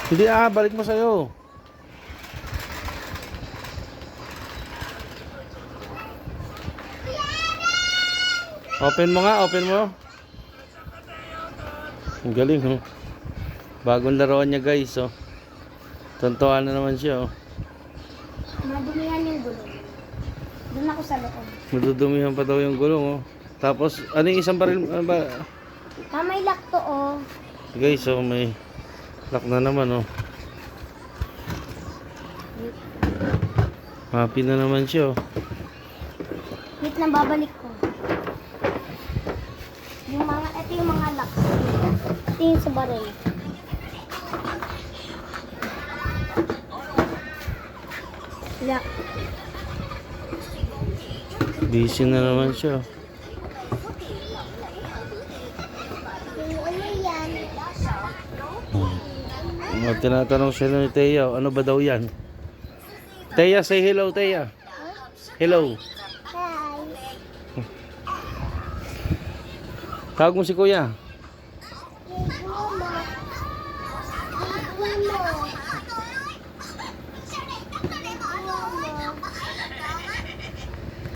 Hindi balik mo sa'yo. Open mo nga, open mo. Ang galing, oh. Bagong laruan niya, guys, oh. Tuntuan na naman siya, oh. Madumihan yung gulong. Doon ako sa loob. Madudumihan pa daw yung gulong, oh. Tapos, ano yung isang baril? Ano ba? May lock to, oh. Guys, oh, may lock na naman, oh. Happy na naman siya, oh. Wait lang, babalik ko. Ito yung mga lock. Ito yung sa baril. Lock. Busy na naman siya. Tinatanong siya ni Teya, ano ba daw yan? Teya, say hello, Teya. Hello. Hi. Tawag mo si Kuya. Mama.